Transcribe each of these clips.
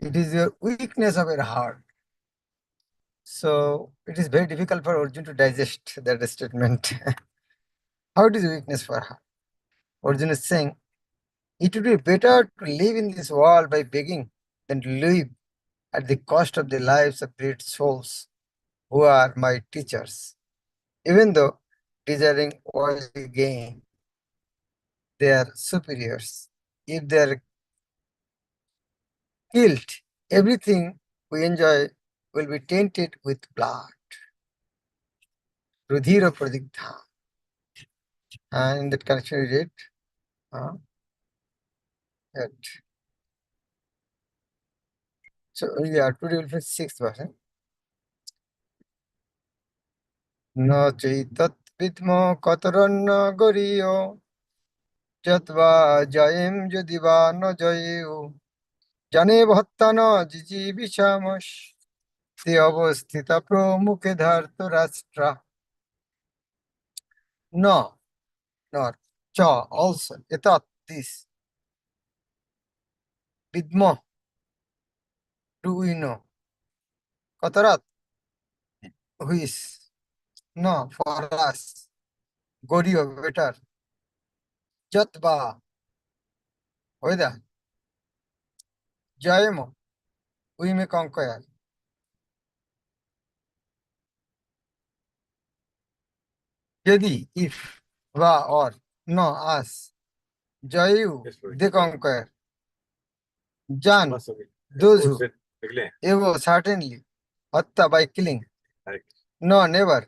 It is your weakness of your heart. So it is very difficult for Arjun to digest that statement. How it is weakness for heart? Arjun is saying, it would be better to live in this world by begging than to live at the cost of the lives of great souls who are my teachers. Even though desiring worldly gain, they are superiors. If they are killed, everything we enjoy will be tainted with blood. Rudhira Pradigdha. And in that connection we read, that. So yeah, today will be sixth verse. No chaitat vidmo kataranna goriyo jatva jayem jadiva no jayu jane bhattana jiji vishamash te avasthita promukhe dharta rashtra. No, not cha also. Etat this. Vidmo, do we know? Katarat, who is? No, for us. Goriyo, better. Jatva, whether. Jayemo, we may conquer. Yadi, if, va, or, no, us. Jayu, they conquer. Jan, those who. Evo, certainly. Hatta, by killing. No, never.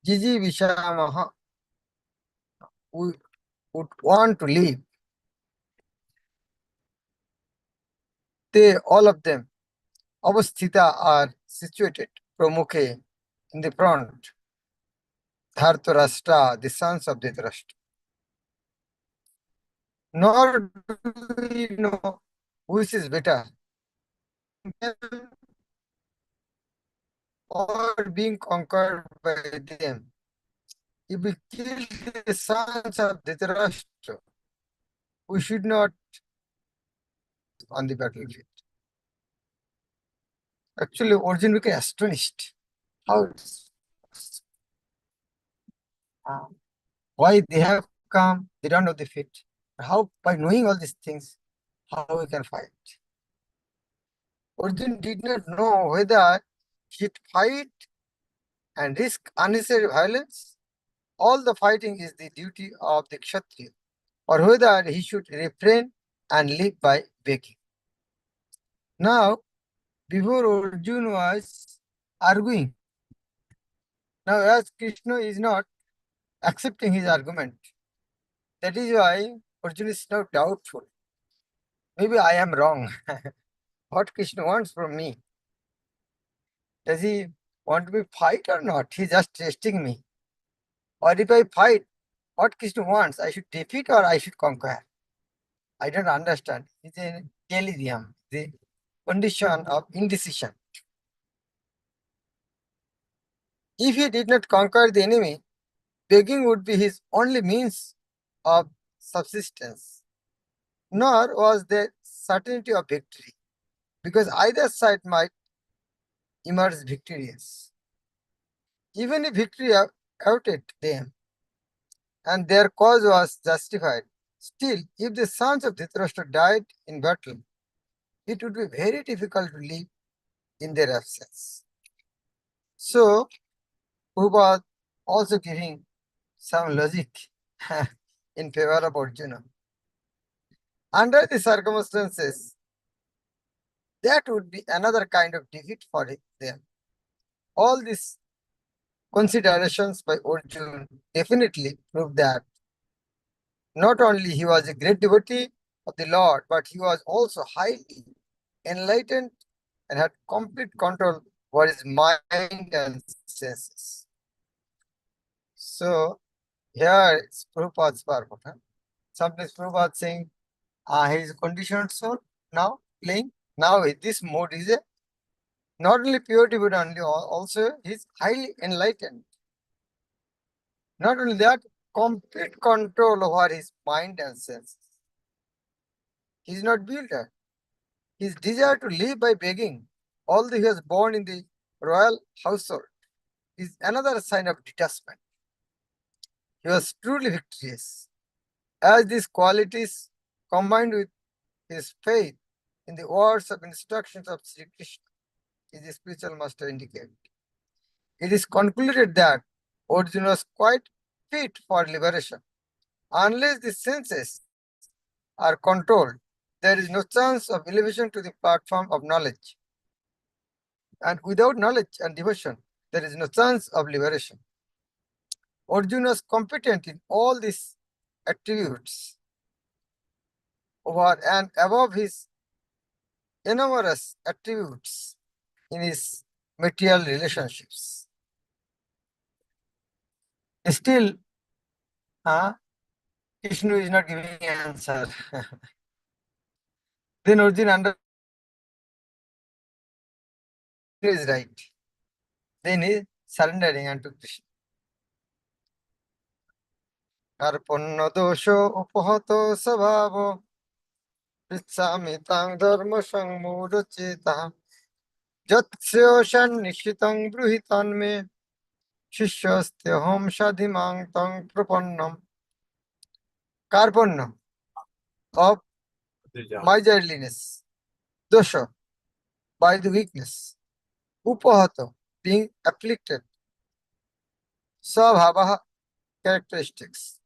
Jiji Vishamaha, we would want to live. They, all of them, Avasthita are situated, Pramukhe, in the front. Dhartarashtra, the sons of Dhritarashtra. Nor do we know which is better, or being conquered by them. If we kill the sons of Dhritarashtra, we should not on the battlefield. Actually, Arjun became astonished. How it is? Why they have come, they don't know the fate. How, by knowing all these things, how we can fight? Arjun did not know whether he should fight and risk unnecessary violence. All the fighting is the duty of the Kshatriya, or whether he should refrain and live by begging. Now, before Arjun was arguing, now as Krishna is not accepting his argument, that is why Arjun is now doubtful. Maybe I am wrong. What Krishna wants from me? Does he want me to fight or not? He's just testing me. Or if I fight, what Krishna wants, I should defeat or I should conquer? I don't understand. It's a delirium, the condition of indecision. If he did not conquer the enemy, begging would be his only means of subsistence. Nor was there certainty of victory, because either side might emerge victorious. Even if victory outed them, and their cause was justified, still, if the sons of Dhritarashtra died in battle, it would be very difficult to live in their absence. So, Prabhupada also giving some logic in favor of Arjuna. Under the circumstances, that would be another kind of defeat for them. All these considerations by Arjuna definitely prove that not only he was a great devotee of the Lord, but he was also highly enlightened and had complete control over his mind and senses. So here is Prabhupada's purport. Sometimes Prabhupada saying, he is a conditioned soul now playing. Now this mode is a not only pure devotee only, also he is highly enlightened. Not only that, complete control over his mind and senses. He is not builder. His desire to live by begging, although he was born in the royal household, is another sign of detachment. He was truly victorious. As these qualities combined with his faith in the words of instructions of Sri Krishna, his spiritual master indicated. It is concluded that Arjuna was quite fit for liberation. Unless the senses are controlled, there is no chance of elevation to the platform of knowledge. And without knowledge and devotion, there is no chance of liberation. Arjuna was competent in all these attributes over and above his enormous attributes in his material relationships. Still, Krishna is not giving an answer. Then Arjuna understood is right. Then he is surrendering unto Krishna. Karpanna dosho upahato sabhavo pitsami tang dharma sangmudacheta jatsyo nishitang bruhitan me shishyastya shadhimang tang prapannam. Karpanna of miserliness, dosha by the weakness, upahato being afflicted, sabhava characteristics.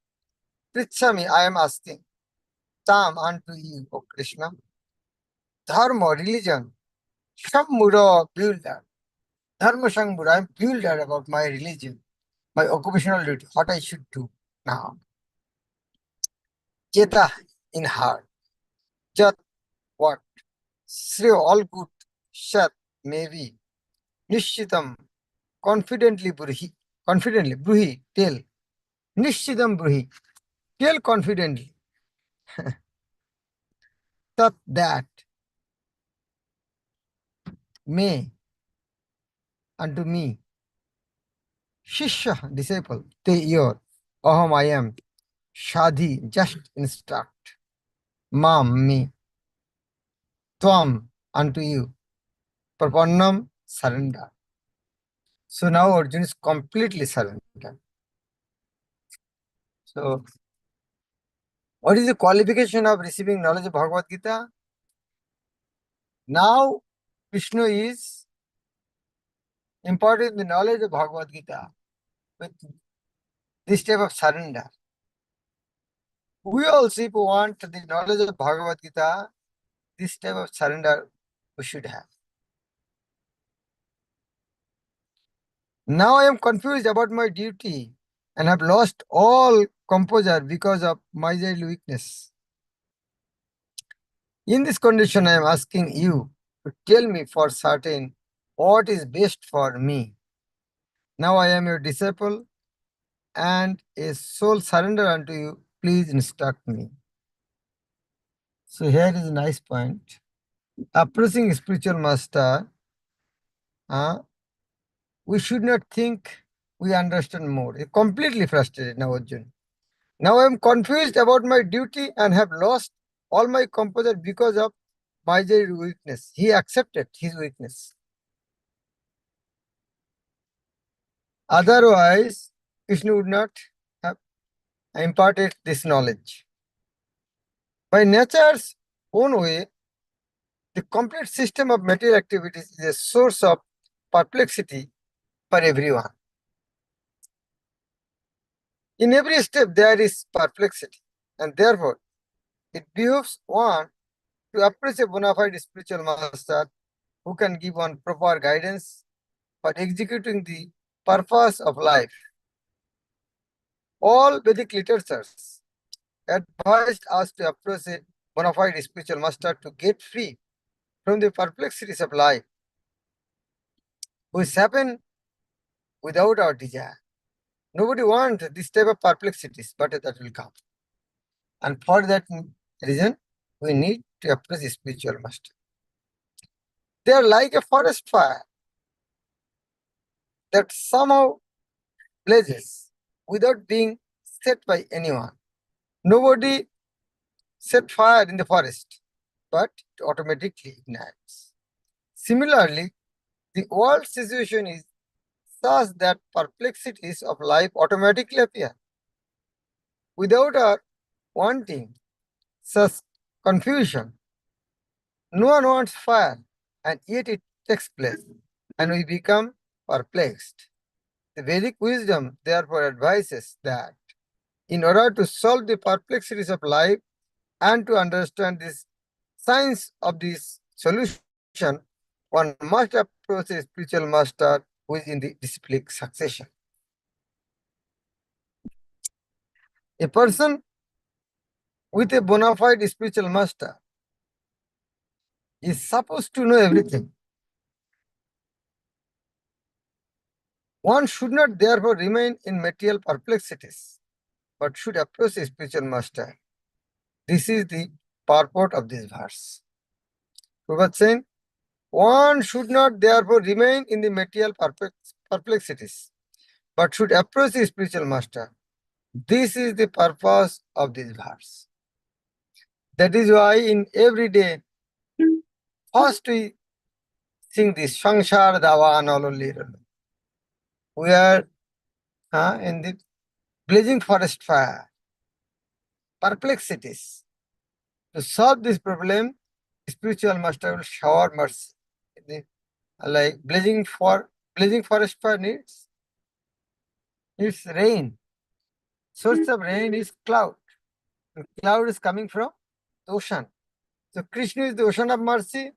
Prithami, I am asking, tam unto you, O Krishna, dharma, religion, Shamura, builder. Dharma Shamura, I am builder about my religion, my occupational duty, what I should do now. Cheta, in heart. Jat, what? Sri, all good. Shat, maybe. Nishitam, confidently bruhi. Confidently, bruhi, tell. Nishitam bruhi, tell confidently. Tat, that. May, unto me. Shishya, disciple, te your. Aham, I am. Shadhi, just instruct. Mam, me. Tvam, unto you. Prapannam, surrender. So now Arjuna is completely surrendered. So, what is the qualification of receiving knowledge of Bhagavad Gita? Now, Vishnu is imparting the knowledge of Bhagavad Gita with this type of surrender. We also, if we want the knowledge of Bhagavad Gita, this type of surrender we should have. Now I am confused about my duty and have lost all composure because of miserly weakness. In this condition, I am asking you to tell me for certain what is best for me. Now I am your disciple and a soul surrender unto you. Please instruct me. So here is a nice point. Approaching spiritual master, we should not think we understand more. You're completely frustrated now, Arjun. Now I am confused about my duty and have lost all my composure because of my weakness. He accepted his weakness. Otherwise, Krishna would not have imparted this knowledge. By nature's own way, the complete system of material activities is a source of perplexity for everyone. In every step, there is perplexity, and therefore, it behooves one to approach a bona fide spiritual master who can give one proper guidance for executing the purpose of life. All Vedic literatures advised us to approach a bona fide spiritual master to get free from the perplexities of life, which happen without our desire. Nobody wants this type of perplexities, but that will come. And for that reason, we need to approach a spiritual master. They are like a forest fire that somehow blazes without being set by anyone. Nobody set fire in the forest. but it automatically ignites. Similarly, the world situation is such that perplexities of life automatically appear without our wanting such confusion. No one wants fire, and yet it takes place, and we become perplexed. The Vedic wisdom therefore advises that in order to solve the perplexities of life and to understand this science of this solution, one must approach a spiritual master who is in the disciplic succession. A person with a bona fide spiritual master is supposed to know everything. One should not therefore remain in material perplexities, but should approach a spiritual master. This is the purport of this verse. Prabhupada saying, one should not therefore remain in the material perplexities, but should approach the spiritual master. This is the purpose of this verse. That is why in every day, first we sing this Sangsar Davan Alolirolo. We are in the blazing forest fire, perplexities. To solve this problem, spiritual master will shower mercy. Like blazing forest fire needs rain. Source of rain is cloud. And cloud is coming from the ocean. So Krishna is the ocean of mercy.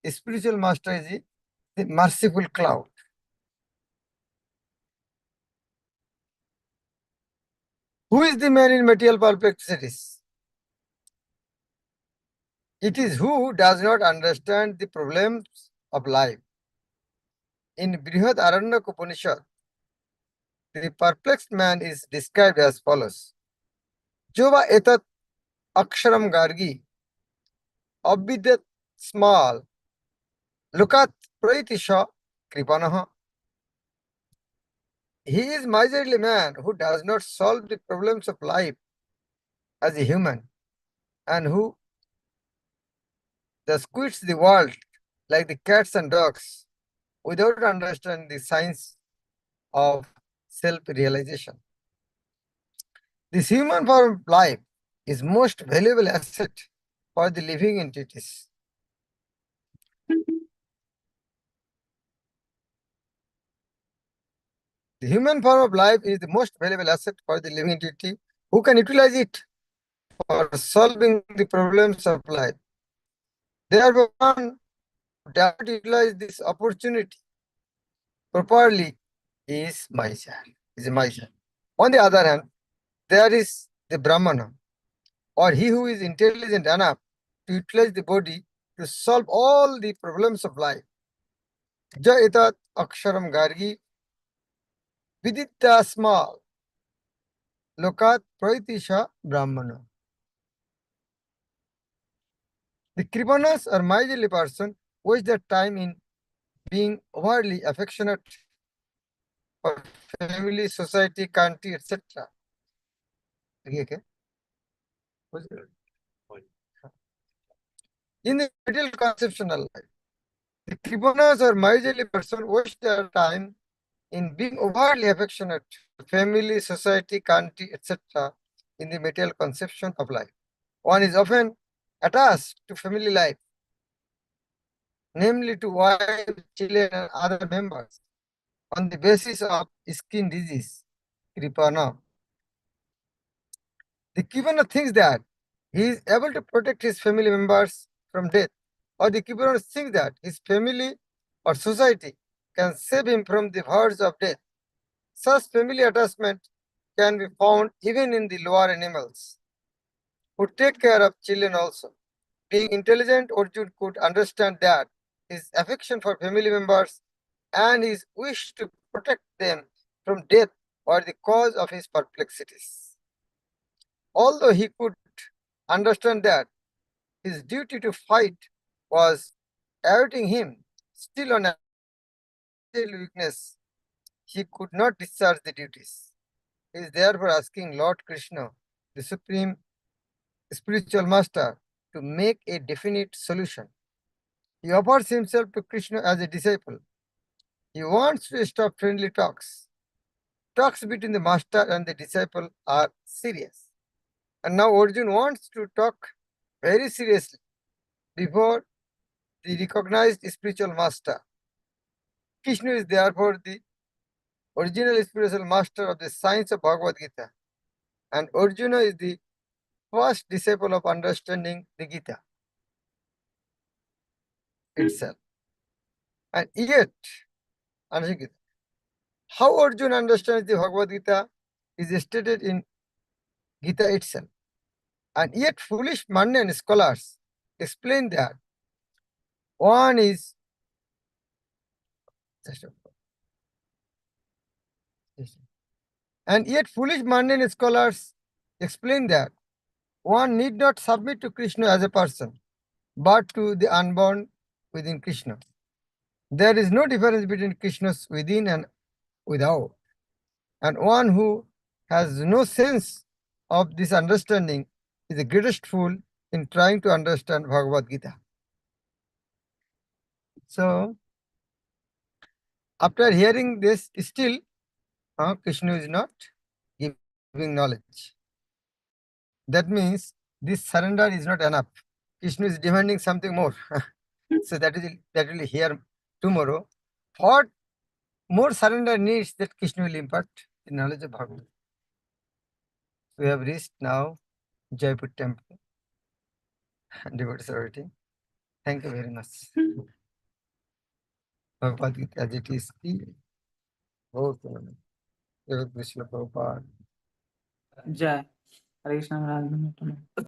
The spiritual master is the merciful cloud. Who is the man in material perplexities? It is who does not understand the problems of life. In Brihad Aranyak Upanishad, the perplexed man is described as follows. Jova etat aksharam gargi, abhidat small, lukat praitisha kripanaha. He is miserly man who does not solve the problems of life as a human and who thus quits the world like the cats and dogs without understanding the science of self-realization. This human form of life is most valuable asset for the living entities. The human form of life is the most valuable asset for the living entity who can utilize it for solving the problems of life. Therefore, one who does not utilize this opportunity properly is miser. On the other hand, there is the Brahmana, or he who is intelligent enough to utilize the body to solve all the problems of life. Ja etat aksharam gargi viditta small lokat praitisha brahmana. The Kripanas or miserly person waste their time in being overly affectionate for family, society, country, etc. In the material conceptual life, the Kripanas or miserly person waste their time in being overly affectionate to family, society, country, etc. in the material conception of life. One is often attached to family life, namely to wife, children, and other members, on the basis of skin disease, Kripana. The Kripana thinks that he is able to protect his family members from death, or the Kripana thinks that his family or society can save him from the verge of death. Such family attachment can be found even in the lower animals, who take care of children also. Being intelligent, Arjun could understand that his affection for family members and his wish to protect them from death were the cause of his perplexities. Although he could understand that his duty to fight was awaiting him, still on a weakness, he could not discharge the duties. He is therefore asking Lord Krishna, the Supreme Spiritual Master, to make a definite solution. He offers himself to Krishna as a disciple. He wants to stop friendly talks. Talks between the master and the disciple are serious. And now Arjuna wants to talk very seriously before the recognized spiritual master. Krishna is therefore the original spiritual master of the science of Bhagavad Gita, and Arjuna is the first disciple of understanding the Gita itself. And yet, how Arjuna understands the Bhagavad Gita is stated in Gita itself. And yet, foolish mundane scholars explain that one is and yet foolish mundane scholars explain that one need not submit to Krishna as a person, but to the unborn within Krishna. There is no difference between Krishna's within and without. And one who has no sense of this understanding is the greatest fool in trying to understand Bhagavad Gita. So, after hearing this, still Krishna is not giving knowledge. That means this surrender is not enough. Krishna is demanding something more. So that will hear tomorrow. What more surrender needs that Krishna will impart the knowledge of Bhagavad. We have reached now Jaipur temple. Devotees are waiting. Thank you very much. Bhagavad Gita as it is. Both Krishna Prabhupada. Jai. Hare Krishna Maharaj.